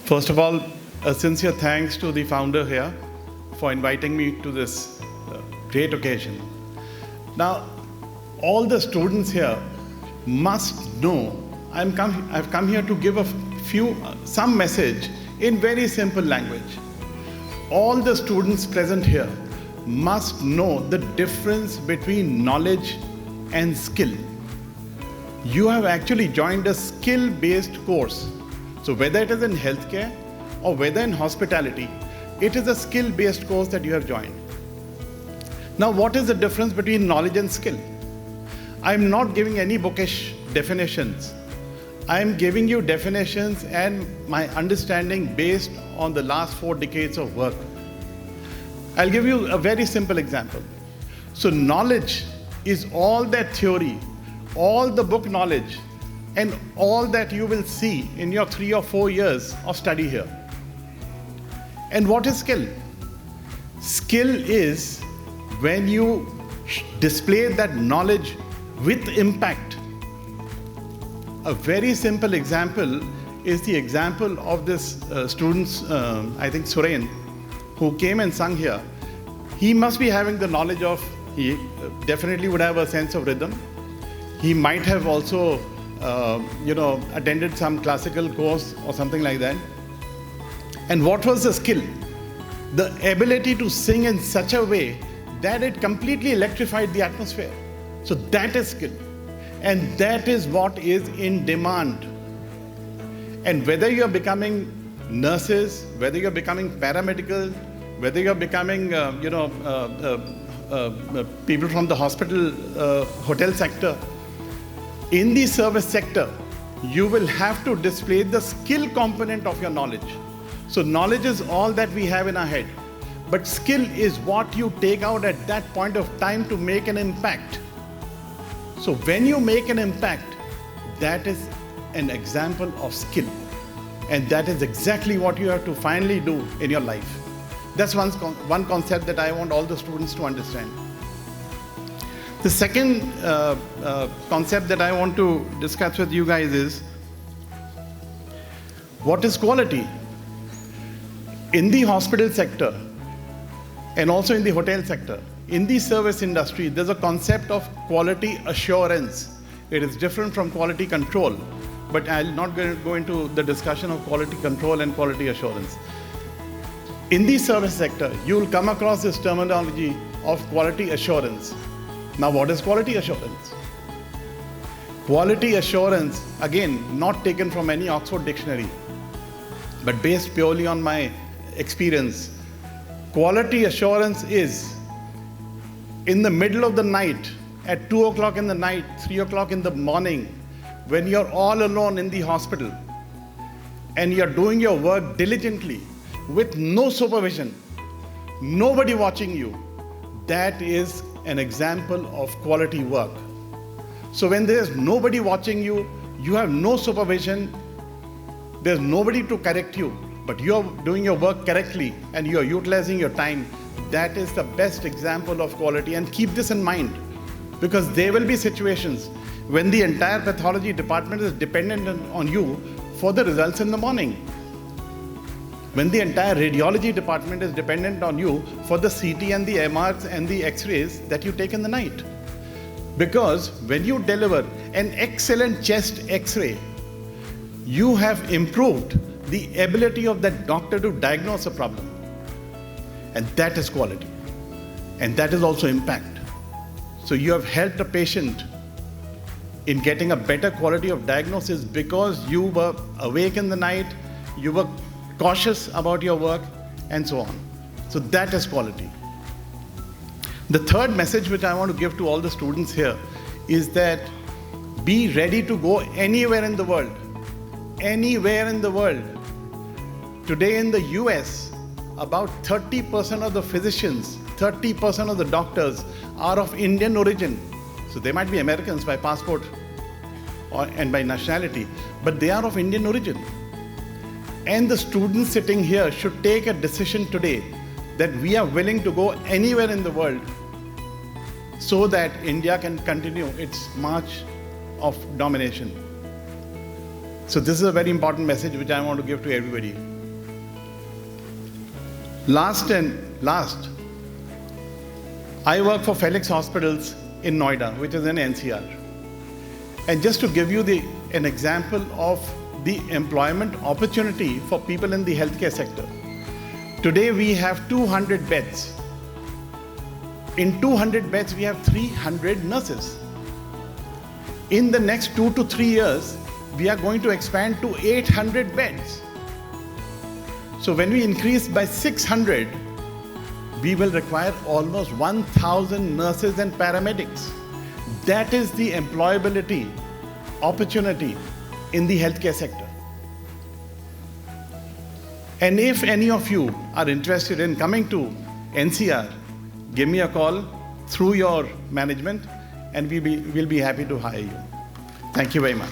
First of all, a sincere thanks to the founder here for inviting me to this great occasion. Now, all the students here must know I've come here to give some message in very simple language. All the students present here must know the difference between knowledge and skill. You have actually joined a skill-based course. So whether it is in healthcare or whether in hospitality, it is a skill-based course that you have joined. Now, what is the difference between knowledge and skill? I'm not giving any bookish definitions. I'm giving you definitions and my understanding based on the last 4 decades of work. I'll give you a very simple example. So knowledge is all that theory, all the book knowledge, and all that you will see in your 3 or 4 years of study here. And what is skill? Skill is when you display that knowledge with impact. A very simple example is the example of this student's, I think Suren, who came and sung here. He must be having the knowledge of, he definitely would have a sense of rhythm. He might have also, attended some classical course or something like that. And what was the skill? The ability to sing in such a way that it completely electrified the atmosphere. So that is skill. And that is what is in demand. And whether you're becoming nurses, whether you're becoming paramedical, whether you're becoming, people from the hospital, hotel sector, in the service sector, you will have to display the skill component of your knowledge. So knowledge is all that we have in our head. But skill is what you take out at that point of time to make an impact. So when you make an impact, that is an example of skill. And that is exactly what you have to finally do in your life. That's one concept that I want all the students to understand. The second concept that I want to discuss with you guys is, what is quality? In the hospital sector and also in the hotel sector, in the service industry, there's a concept of quality assurance. It is different from quality control, but I'll not go into the discussion of quality control and quality assurance. In the service sector, you will come across this terminology of quality assurance. Now, what is quality assurance? Quality assurance, again, not taken from any Oxford dictionary, but based purely on my experience. Quality assurance is in the middle of the night, at 2 o'clock in the night, 3 o'clock in the morning, when you're all alone in the hospital and you're doing your work diligently with no supervision, nobody watching you, that is an example of quality work. So when there's nobody watching you, you have no supervision, there's nobody to correct you, but you're doing your work correctly and you're utilizing your time, that is the best example of quality. And keep this in mind, because there will be situations when the entire pathology department is dependent on you for the results in the morning. When the entire radiology department is dependent on you for the CT and the MRs and the X-rays that you take in the night. Because when you deliver an excellent chest X-ray, you have improved the ability of that doctor to diagnose a problem. And that is quality. And that is also impact. So you have helped a patient in getting a better quality of diagnosis because you were awake in the night, you were cautious about your work, and so on. So that is quality. The third message which I want to give to all the students here is that be ready to go anywhere in the world. Anywhere in the world. Today in the US, about 30% of the physicians, 30% of the doctors are of Indian origin. So they might be Americans by passport and by nationality, but they are of Indian origin. And the students sitting here should take a decision today that we are willing to go anywhere in the world so that India can continue its march of domination. So this is a very important message which I want to give to everybody. Last, I work for Felix Hospitals in Noida, which is in NCR. And just to give you an example of the employment opportunity for people in the healthcare sector. Today we have 200 beds. In 200 beds, we have 300 nurses. In the next 2 to 3 years, we are going to expand to 800 beds. So when we increase by 600, we will require almost 1,000 nurses and paramedics. That is the employability opportunity in the healthcare sector. And if any of you are interested in coming to NCR, give me a call through your management and we'll be happy to hire you. Thank you very much.